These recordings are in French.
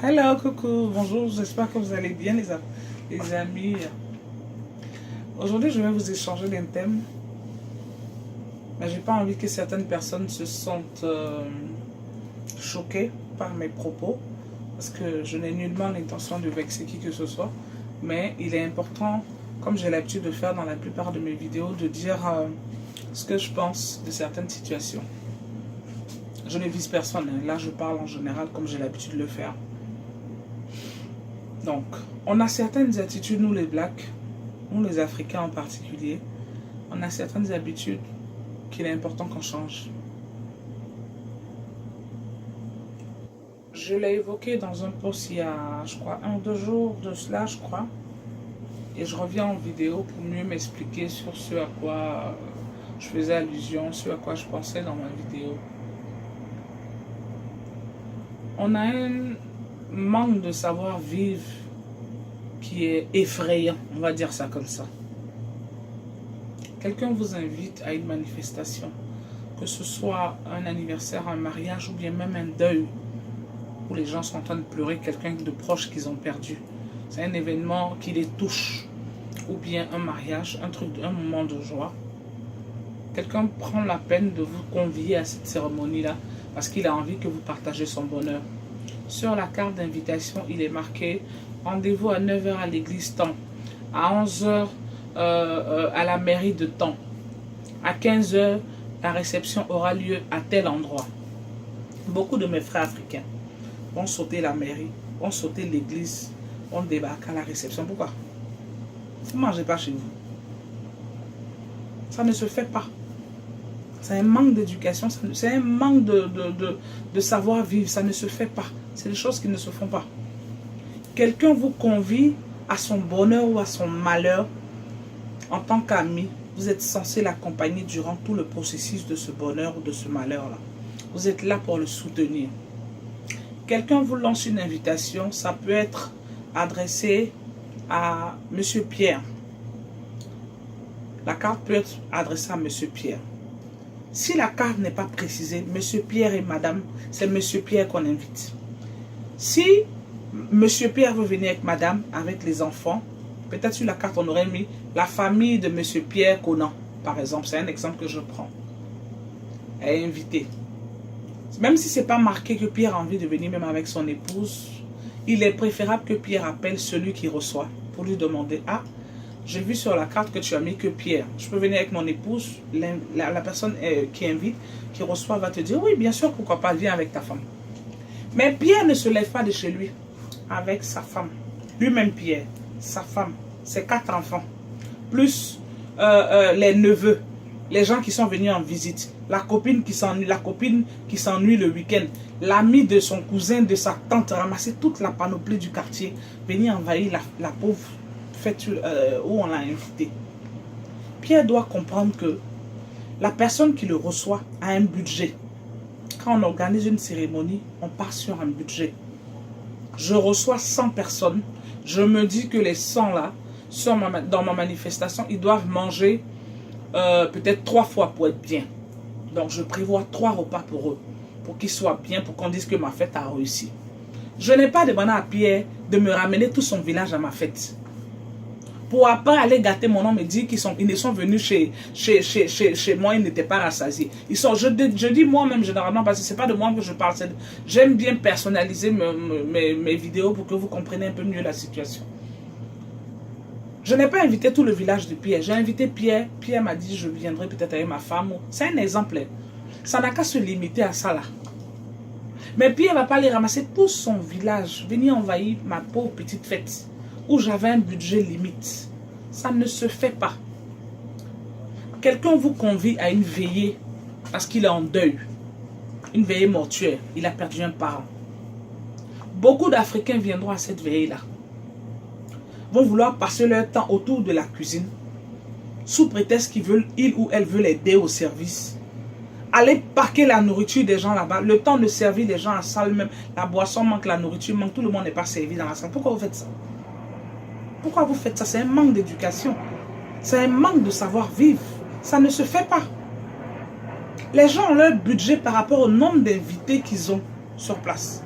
Hello, coucou, bonjour, j'espère que vous allez bien les amis. Aujourd'hui, je vais vous échanger d'un thème, mais j'ai pas envie que certaines personnes se sentent choquées par mes propos, parce que je n'ai nullement l'intention de vexer qui que ce soit, mais il est important, comme j'ai l'habitude de faire dans la plupart de mes vidéos, de dire ce que je pense de certaines situations. Je ne vise personne, hein. Là je parle en général comme j'ai l'habitude de le faire. Donc, on a certaines attitudes, nous les Blacks, nous les Africains en particulier, on a certaines habitudes qu'il est important qu'on change. Je l'ai évoqué dans un post il y a, je crois, 1 ou 2 jours de cela, je crois. Et je reviens en vidéo pour mieux m'expliquer sur ce à quoi je faisais allusion, ce à quoi je pensais dans ma vidéo. On a un manque de savoir-vivre qui est effrayant, on va dire ça comme ça. Quelqu'un vous invite à une manifestation, que ce soit un anniversaire, un mariage ou bien même un deuil, où les gens sont en train de pleurer quelqu'un de proche qu'ils ont perdu. C'est un événement qui les touche, ou bien un mariage, un moment de joie. Quelqu'un prend la peine de vous convier à cette cérémonie-là parce qu'il a envie que vous partagez son bonheur. Sur la carte d'invitation, il est marqué rendez-vous à 9 h à l'église temps, à 11 h à la mairie de temps, à 15 h la réception aura lieu à tel endroit. Beaucoup de mes frères africains vont sauter la mairie, vont sauter l'église, vont débarquer à la réception. Pourquoi? Vous ne mangez pas chez vous. Ça ne se fait pas. C'est un manque d'éducation, c'est un manque de savoir-vivre, ça ne se fait pas. C'est des choses qui ne se font pas. Quelqu'un vous convie à son bonheur ou à son malheur en tant qu'ami. Vous êtes censé l'accompagner durant tout le processus de ce bonheur ou de ce malheur-là. Vous êtes là pour le soutenir. Quelqu'un vous lance une invitation, ça peut être adressé à Monsieur Pierre. La carte peut être adressée à Monsieur Pierre. Si la carte n'est pas précisée, Monsieur Pierre et Madame, c'est Monsieur Pierre qu'on invite. Si Monsieur Pierre veut venir avec Madame, avec les enfants, peut-être sur la carte on aurait mis la famille de Monsieur Pierre Conan, par exemple. C'est un exemple que je prends. Elle est invitée. Même si ce n'est pas marqué que Pierre a envie de venir même avec son épouse, il est préférable que Pierre appelle celui qui reçoit pour lui demander « Ah, j'ai vu sur la carte que tu as mis que Pierre. Je peux venir avec mon épouse. » La personne qui invite, qui reçoit, va te dire « Oui, bien sûr, pourquoi pas, viens avec ta femme. » Mais Pierre ne se lève pas de chez lui avec sa femme. Lui-même Pierre, sa femme, ses 4 enfants, plus les neveux, les gens qui sont venus en visite, la copine qui s'ennuie le week-end, l'ami de son cousin, de sa tante, ramasser toute la panoplie du quartier, venir envahir la pauvre fête où on l'a invité. Pierre doit comprendre que la personne qui le reçoit a un budget. Quand on organise une cérémonie, on part sur un budget. Je reçois 100 personnes. Je me dis que les 100 là, dans ma manifestation, ils doivent manger peut-être 3 fois pour être bien. Donc je prévois 3 repas pour eux, pour qu'ils soient bien, pour qu'on dise que ma fête a réussi. Je n'ai pas demandé à Pierre de me ramener tout son village à ma fête. Pour après aller gâter mon nom et dire qu'ils ne sont venus chez moi, ils n'étaient pas rassasiés. Je dis moi-même généralement, parce que ce n'est pas de moi que je parle. J'aime bien personnaliser mes vidéos pour que vous compreniez un peu mieux la situation. Je n'ai pas invité tout le village de Pierre. J'ai invité Pierre. Pierre m'a dit je viendrai peut-être avec ma femme. C'est un exemple. Ça n'a qu'à se limiter à ça là. Mais Pierre ne va pas aller ramasser tout son village, venir envahir ma pauvre petite fête, où j'avais un budget limite. Ça ne se fait pas. Quelqu'un vous convie à une veillée parce qu'il est en deuil. Une veillée mortuaire. Il a perdu un parent. Beaucoup d'Africains viendront à cette veillée-là. Vont vouloir passer leur temps autour de la cuisine, sous prétexte qu'il ou elle veut aider au service. Aller paquer la nourriture des gens là-bas. Le temps de servir les gens en salle même. La boisson manque, la nourriture manque. Tout le monde n'est pas servi dans la salle. Pourquoi vous faites ça? Pourquoi vous faites ça? C'est un manque d'éducation. C'est un manque de savoir-vivre. Ça ne se fait pas. Les gens ont leur budget par rapport au nombre d'invités qu'ils ont sur place.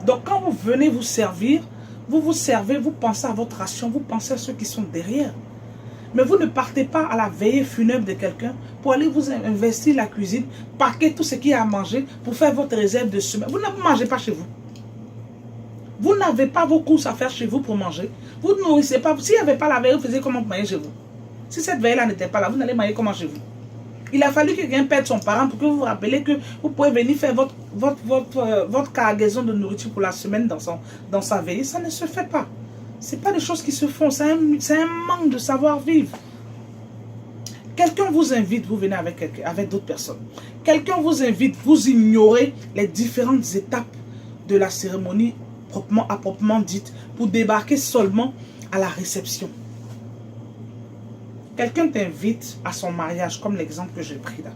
Donc quand vous venez vous servir, vous vous servez, vous pensez à votre ration, vous pensez à ceux qui sont derrière. Mais vous ne partez pas à la veillée funèbre de quelqu'un pour aller vous investir la cuisine, paquer tout ce qu'il y a à manger pour faire votre réserve de semaine. Vous ne mangez pas chez vous. Vous n'avez pas vos courses à faire chez vous pour manger. Vous ne nourrissez pas. S'il n'y avait pas la veille, vous faisiez comment manger chez vous? Si cette veille-là n'était pas là, vous n'allez manger comment chez vous? Il a fallu que quelqu'un perde son parent pour que vous vous rappelez que vous pouvez venir faire votre cargaison de nourriture pour la semaine dans sa veille. Ça ne se fait pas. Ce n'est pas des choses qui se font. C'est un manque de savoir-vivre. Quelqu'un vous invite, vous venez avec d'autres personnes. Quelqu'un vous invite, vous ignorez les différentes étapes de la cérémonie à proprement dite pour débarquer seulement à la réception. Quelqu'un t'invite à son mariage, comme l'exemple que j'ai pris là.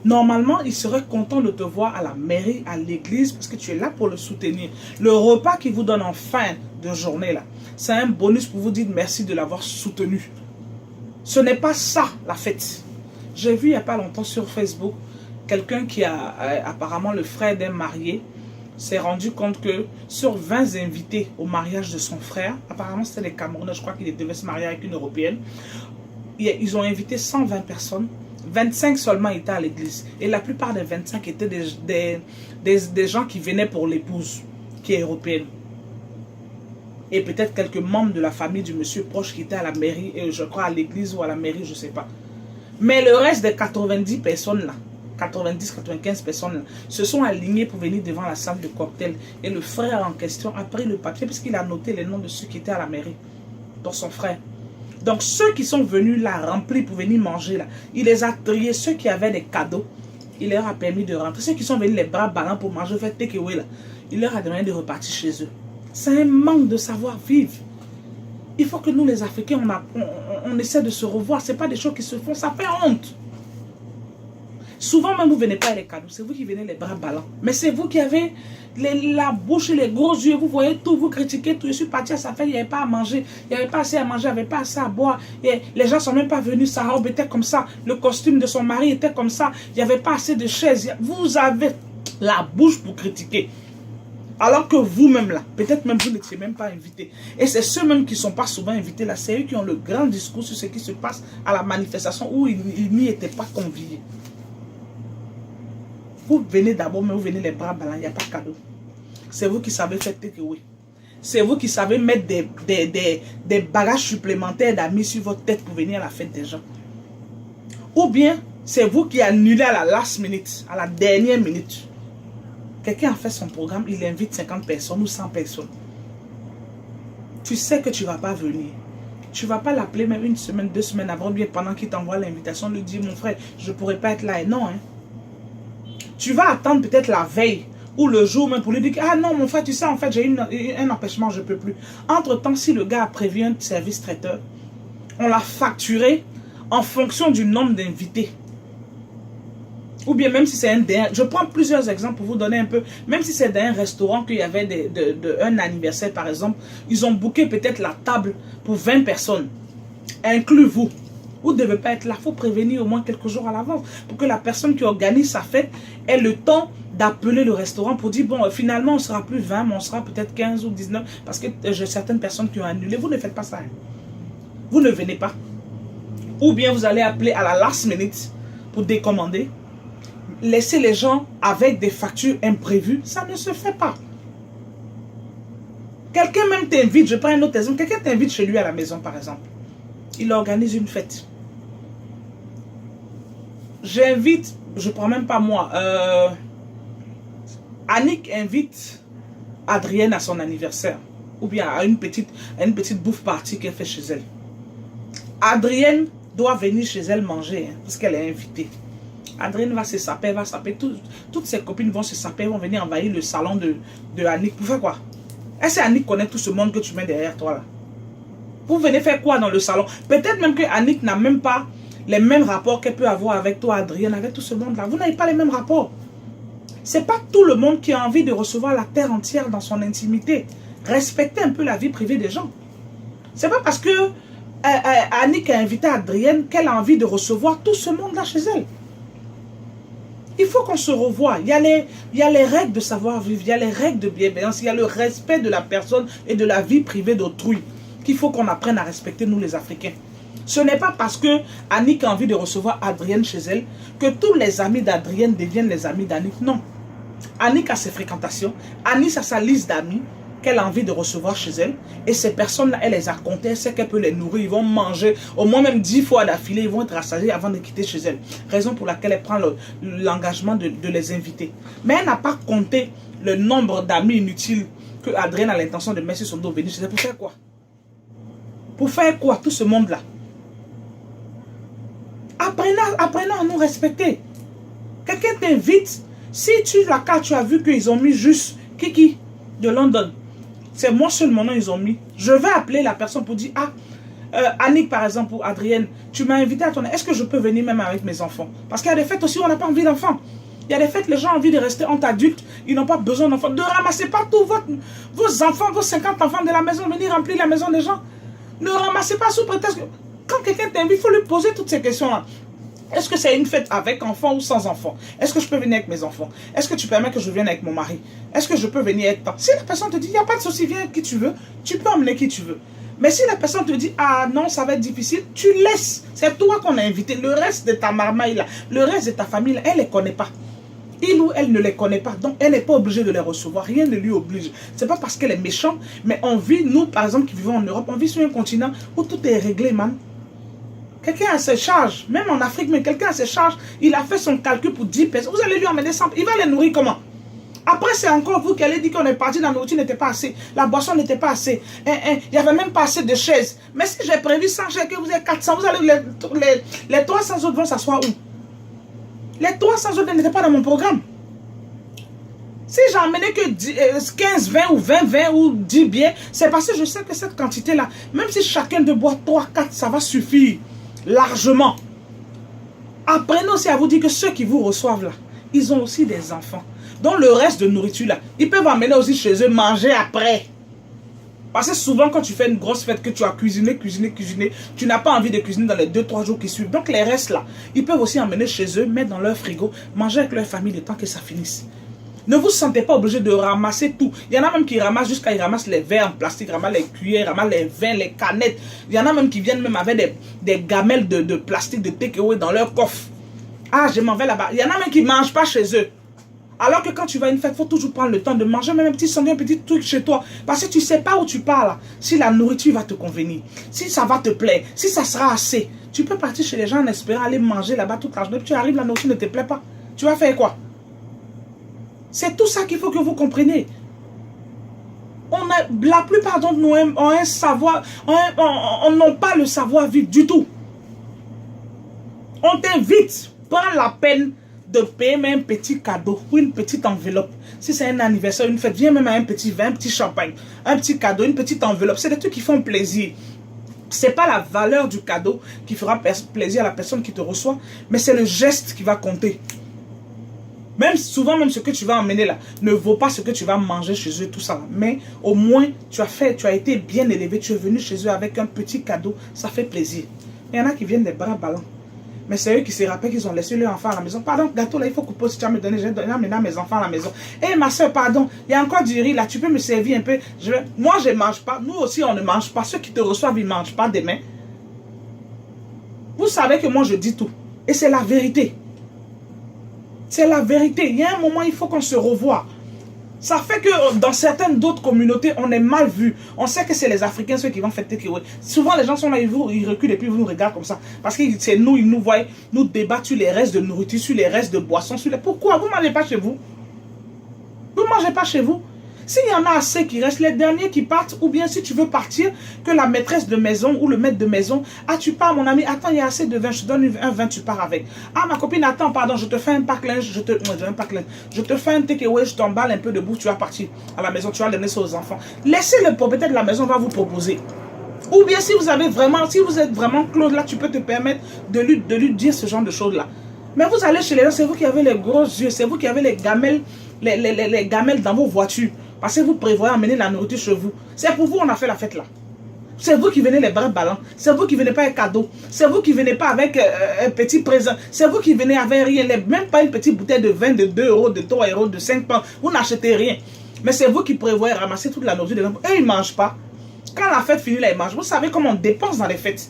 Normalement, il serait content de te voir à la mairie, à l'église, parce que tu es là pour le soutenir. Le repas qu'il vous donne en fin de journée là, c'est un bonus pour vous dire merci de l'avoir soutenu. Ce n'est pas ça la fête. J'ai vu il n'y a pas longtemps sur Facebook, quelqu'un qui a apparemment le frère d'un marié, s'est rendu compte que sur 20 invités au mariage de son frère, apparemment c'était des Camerounais, je crois qu'il devait se marier avec une Européenne, ils ont invité 120 personnes, 25 seulement étaient à l'église. Et la plupart des 25 étaient des gens qui venaient pour l'épouse, qui est européenne. Et peut-être quelques membres de la famille du monsieur proche qui étaient à la mairie, je crois à l'église ou à la mairie, je ne sais pas. Mais le reste des 90 personnes là, 90-95 personnes se sont alignées pour venir devant la salle de cocktail. Et le frère en question a pris le papier puisqu'il a noté les noms de ceux qui étaient à la mairie. Donc son frère. Donc ceux qui sont venus là remplis pour venir manger là, il les a triés. Ceux qui avaient des cadeaux, il leur a permis de rentrer. Ceux qui sont venus les bras ballants pour manger, faire takeaway là, il leur a demandé de repartir chez eux. C'est un manque de savoir-vivre. Il faut que nous les Africains, on essaie de se revoir. Ce n'est pas des choses qui se font, ça fait honte. Souvent même, vous ne venez pas avec les cadeaux. C'est vous qui venez les bras ballants. Mais c'est vous qui avez la bouche et les gros yeux. Vous voyez tout, vous critiquez tout. Je suis parti à sa fête, il n'y avait pas à manger. Il n'y avait pas assez à manger, il n'y avait pas assez à boire. Et les gens ne sont même pas venus. Sa robe était comme ça. Le costume de son mari était comme ça. Il n'y avait pas assez de chaises. Vous avez la bouche pour critiquer. Alors que vous-même là, peut-être même vous n'étiez même pas invité. Et c'est ceux-mêmes qui ne sont pas souvent invités là. C'est eux qui ont le grand discours sur ce qui se passe à la manifestation où ils n'y étaient pas conviés. Vous venez d'abord, mais vous venez les bras ballants, il n'y a pas de cadeau. C'est vous qui savez faire takeaway. C'est vous qui savez mettre des bagages supplémentaires d'amis sur votre tête pour venir à la fête des gens. Ou bien, c'est vous qui annulez à la last minute, à la dernière minute. Quelqu'un a fait son programme, il invite 50 personnes ou 100 personnes. Tu sais que tu ne vas pas venir. Tu ne vas pas l'appeler même une semaine, 2 semaines avant, bien pendant qu'il t'envoie l'invitation, lui dire, mon frère, je ne pourrais pas être là. Et non, hein. Tu vas attendre peut-être la veille ou le jour même pour lui dire, ah non, mon frère, tu sais, en fait, j'ai un empêchement, je ne peux plus. Entre-temps, si le gars a prévu un service traiteur, on l'a facturé en fonction du nombre d'invités. Ou bien même si c'est je prends plusieurs exemples pour vous donner un peu. Même si c'est dans un restaurant qu'il y avait un anniversaire par exemple, ils ont booké peut-être la table pour 20 personnes, inclus vous. Vous ne devez pas être là, il faut prévenir au moins quelques jours à l'avance pour que la personne qui organise sa fête ait le temps d'appeler le restaurant pour dire, bon, finalement on ne sera plus 20, mais on sera peut-être 15 ou 19 parce que j'ai certaines personnes qui ont annulé. Vous ne faites pas ça. Hein. Vous ne venez pas. Ou bien vous allez appeler à la last minute pour décommander. Laisser les gens avec des factures imprévues, ça ne se fait pas. Quelqu'un même t'invite, je prends un autre exemple, quelqu'un t'invite chez lui à la maison par exemple. Il organise une fête. J'invite, je ne prends même pas moi, Annick invite Adrienne à son anniversaire. Ou bien à une petite bouffe party qu'elle fait chez elle. Adrienne doit venir chez elle manger, hein, parce qu'elle est invitée. Adrienne va se saper, toutes ses copines vont se saper, vont venir envahir le salon de Annick. Pour faire quoi? Est-ce que Annick connaît tout ce monde que tu mets derrière toi là? Vous venez faire quoi dans le salon? Peut-être même que Annick n'a même pas les mêmes rapports qu'elle peut avoir avec toi, Adrienne, avec tout ce monde-là. Vous n'avez pas les mêmes rapports. Ce n'est pas tout le monde qui a envie de recevoir la terre entière dans son intimité. Respectez un peu la vie privée des gens. Ce n'est pas parce que Annick a invité Adrienne qu'elle a envie de recevoir tout ce monde-là chez elle. Il faut qu'on se revoie. Il y a les règles de savoir-vivre, il y a les règles de bienveillance, il y a le respect de la personne et de la vie privée d'autrui qu'il faut qu'on apprenne à respecter, nous les Africains. Ce n'est pas parce que Annick a envie de recevoir Adrienne chez elle que tous les amis d'Adrienne deviennent les amis d'Annick. Non. Annick a ses fréquentations, Annick a sa liste d'amis qu'elle a envie de recevoir chez elle. Et ces personnes-là, elle les a comptées, elle sait qu'elle peut les nourrir, ils vont manger au moins même 10 fois d'affilée, ils vont être rassasiés avant de quitter chez elle. Raison pour laquelle elle prend l'engagement de les inviter. Mais elle n'a pas compté le nombre d'amis inutiles que Adrienne a l'intention de mettre sur son dos venir chez elle. Pour faire quoi? Pour faire quoi, tout ce monde-là? Apprenons à nous respecter. Quelqu'un t'invite. Si tu as vu qu'ils ont mis juste Kiki de London. C'est moi seul mon nom ils ont mis. Je vais appeler la personne pour dire, Annick par exemple ou Adrienne, tu m'as invité à ton... Est-ce que je peux venir même avec mes enfants? Parce qu'il y a des fêtes aussi où on n'a pas envie d'enfants. Il y a des fêtes, les gens ont envie de rester entre adultes. Ils n'ont pas besoin d'enfants. De ramasser partout vos enfants, vos 50 enfants de la maison, venir remplir la maison des gens. Ne ramassez pas sous prétexte que... Quand quelqu'un t'invite, il faut lui poser toutes ces questions-là. Est-ce que c'est une fête avec enfants ou sans enfants? Est-ce que je peux venir avec mes enfants? Est-ce que tu permets que je vienne avec mon mari? Est-ce que je peux venir avec toi? Si la personne te dit, il n'y a pas de souci, viens avec qui tu veux, tu peux emmener qui tu veux. Mais si la personne te dit, ah non, ça va être difficile, tu laisses. C'est toi qu'on a invité. Le reste de ta marmaille, là, le reste de ta famille, là, elle ne les connaît pas. Il ou elle ne les connaît pas. Donc, elle n'est pas obligée de les recevoir. Rien ne lui oblige. Ce n'est pas parce qu'elle est méchante, mais on vit, nous, par exemple, qui vivons en Europe, on vit sur un continent où tout est réglé, man. Quelqu'un a ses charges, même en Afrique, mais quelqu'un a ses charges, il a fait son calcul pour 10 personnes. Vous allez lui emmener 100, il va les nourrir comment? Après, c'est encore vous qui allez dire qu'on est parti, la nourriture n'était pas assez, la boisson n'était pas assez, il n'y avait même pas assez de chaises. Mais si j'ai prévu 100 chaises, que vous avez 400, vous allez les 300 autres vont s'asseoir où? Les 300 autres n'étaient pas dans mon programme. Si j'ai emmené que 15, 20 ou 20, 20 ou 10 billets, c'est parce que je sais que cette quantité-là, même si chacun de boit 3, 4, ça va suffire. Largement. Apprenez aussi à vous dire que ceux qui vous reçoivent là, ils ont aussi des enfants. Donc le reste de nourriture là, ils peuvent emmener aussi chez eux, manger après. Parce que souvent quand tu fais une grosse fête, que tu as cuisiné, tu n'as pas envie de cuisiner dans les 2-3 jours qui suivent. Donc les restes là, ils peuvent aussi emmener chez eux, mettre dans leur frigo, manger avec leur famille le temps que ça finisse. Ne vous sentez pas obligé de ramasser tout. Il y en a même qui ramassent jusqu'à ils ramassent les verres en plastique, ramassent les cuillères, ramassent les vins, les canettes. Il y en a même qui viennent même avec des gamelles de plastique, de takeaway dans leur coffre. Ah, je m'en vais là-bas. Il y en a même qui ne mangent pas chez eux. Alors que quand tu vas à une fête, il faut toujours prendre le temps de manger même un petit sandwich, un petit truc chez toi. Parce que tu ne sais pas où tu pars là. Si la nourriture va te convenir, si ça va te plaire, si ça sera assez. Tu peux partir chez les gens en espérant aller manger là-bas toute la journée. Puis tu arrives, la nourriture ne te plaît pas. Tu vas faire quoi? C'est tout ça qu'il faut que vous compreniez. La plupart d'entre nous ont un savoir, on n'a pas le savoir-vivre du tout. On t'invite, prends la peine de payer même un petit cadeau ou une petite enveloppe. Si c'est un anniversaire, une fête, viens même à un petit vin, un petit champagne, un petit cadeau, une petite enveloppe. C'est des trucs qui font plaisir. Ce n'est pas la valeur du cadeau qui fera plaisir à la personne qui te reçoit, mais c'est le geste qui va compter. Même souvent, même ce que tu vas emmener là ne vaut pas ce que tu vas manger chez eux, tout ça là. Mais au moins, tu as été bien élevé, tu es venu chez eux avec un petit cadeau, ça fait plaisir. Il y en a qui viennent des bras ballants. Mais c'est eux qui se rappellent qu'ils ont laissé leur enfant à la maison. Pardon, gâteau là, il faut couper si tu as me donné, j'ai donné maintenant mes enfants à la maison. Eh ma soeur, pardon, il y a encore du riz là, tu peux me servir un peu. Moi, je ne mange pas, nous aussi on ne mange pas. Ceux qui te reçoivent, ils ne mangent pas demain. Vous savez que moi je dis tout. Et c'est la vérité. C'est la vérité. Il y a un moment, il faut qu'on se revoie. Ça fait que dans certaines d'autres communautés, on est mal vu. On sait que c'est les Africains ceux qui vont fêter Kiwe. Souvent, les gens sont là, ils reculent et puis ils vous regardent comme ça. Parce que c'est nous, ils nous voient, nous débattre sur les restes de nourriture, sur les restes de boissons. Pourquoi? Vous ne mangez pas chez vous? Vous ne mangez pas chez vous? S'il y en a assez qui restent, les derniers qui partent, ou bien si tu veux partir, que la maîtresse de maison ou le maître de maison, ah tu pars mon ami, attends il y a assez de vin, je te donne un vin, tu pars avec. Ah ma copine, attends, pardon, je te fais un pack linge, je te fais un takeaway, je t'emballe un peu de bouffe, tu vas partir à la maison, tu vas donner ça aux enfants. Laissez le propriétaire de la maison, va vous proposer. Ou bien si vous avez vraiment, si vous êtes vraiment close là, tu peux te permettre de lui dire ce genre de choses là. Mais vous allez chez les gens, c'est vous qui avez les gros yeux, c'est vous qui avez les gamelles, les gamelles dans vos voitures. Parce que vous prévoyez amener la nourriture chez vous. C'est pour vous qu'on a fait la fête là. C'est vous qui venez les bras ballants. C'est vous qui venez pas avec cadeau. C'est vous qui venez pas avec un petit présent. C'est vous qui venez avec rien. Même pas une petite bouteille de vin de 2 euros, de 3 euros, de 5 pounds. Vous n'achetez rien. Mais c'est vous qui prévoyez ramasser toute la nourriture des gens. Eux, ils ne mangent pas. Quand la fête finit, là, ils mangent. Vous savez comment on dépense dans les fêtes.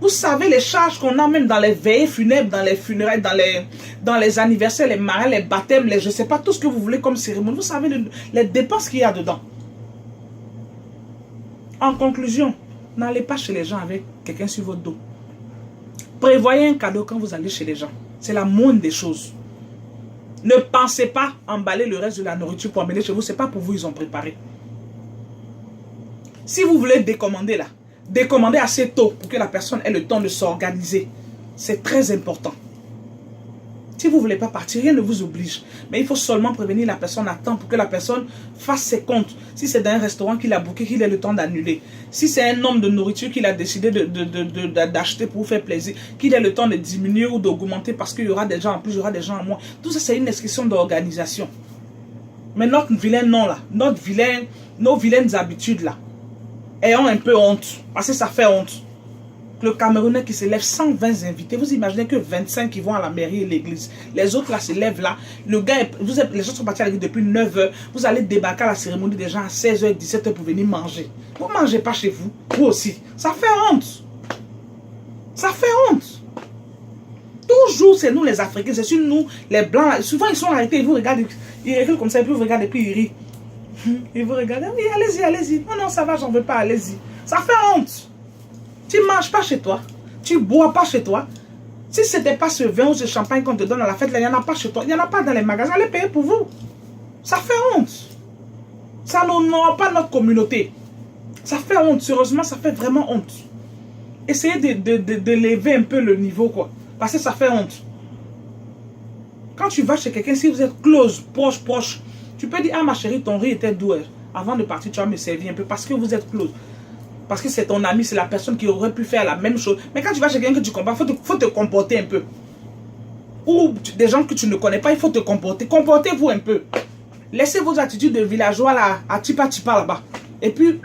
Vous savez les charges qu'on a même dans les veillées funèbres, dans les funérailles, dans les anniversaires, les mariages, les baptêmes, je ne sais pas, tout ce que vous voulez comme cérémonie. Vous savez les dépenses qu'il y a dedans. En conclusion, n'allez pas chez les gens avec quelqu'un sur votre dos. Prévoyez un cadeau quand vous allez chez les gens. C'est la moindre des choses. Ne pensez pas emballer le reste de la nourriture pour emmener chez vous. Ce n'est pas pour vous, ils ont préparé. Si vous voulez décommander là, décommandez assez tôt pour que la personne ait le temps de s'organiser. C'est très important. Si vous ne voulez pas partir, rien ne vous oblige. Mais il faut seulement prévenir la personne à temps pour que la personne fasse ses comptes. Si c'est dans un restaurant qu'il a booké, qu'il ait le temps d'annuler. Si c'est un nombre de nourriture qu'il a décidé d'acheter pour vous faire plaisir, qu'il ait le temps de diminuer ou d'augmenter parce qu'il y aura des gens en plus, il y aura des gens en moins. Tout ça, c'est une question d'organisation. Mais notre vilain nom là, nos vilaines habitudes là, ayons un peu honte. Parce que ça fait honte. Le Camerounais qui se lève 120 invités. Vous imaginez que 25 qui vont à la mairie et l'église. Les autres là se lèvent là. Le gars, les gens sont partis à l'église depuis 9 h. Vous allez débarquer à la cérémonie des gens à 16 h, 17 h pour venir manger. Vous ne mangez pas chez vous. Vous aussi. Ça fait honte. Ça fait honte. Toujours c'est nous les Africains. C'est sur nous les Blancs. Souvent ils sont arrêtés. Ils vous regardent. Ils rigolent comme ça. Et puis ils vous regardent et puis ils rient. Ils vous regardent. Oui, allez-y, allez-y. Non, non, ça va, j'en veux pas. Allez-y. Ça fait honte. Tu ne manges pas chez toi. Tu ne bois pas chez toi. Si ce n'était pas ce vin ou ce champagne qu'on te donne à la fête, là, il n'y en a pas chez toi. Il n'y en a pas dans les magasins. Allez payer pour vous. Ça fait honte. Ça n'honore pas notre communauté. Ça fait honte. Sérieusement, ça fait vraiment honte. Essayez de lever un peu le niveau, quoi. Parce que ça fait honte. Quand tu vas chez quelqu'un, si vous êtes close, proche, tu peux dire, ah ma chérie, ton riz était doux. Avant de partir, tu vas me servir un peu parce que vous êtes close. Parce que c'est ton ami, c'est la personne qui aurait pu faire la même chose. Mais quand tu vas chez quelqu'un que tu comprends, il faut te comporter un peu. Ou des gens que tu ne connais pas, il faut te comporter. Comportez-vous un peu. Laissez vos attitudes de villageois là, à tipa là-bas. Et puis...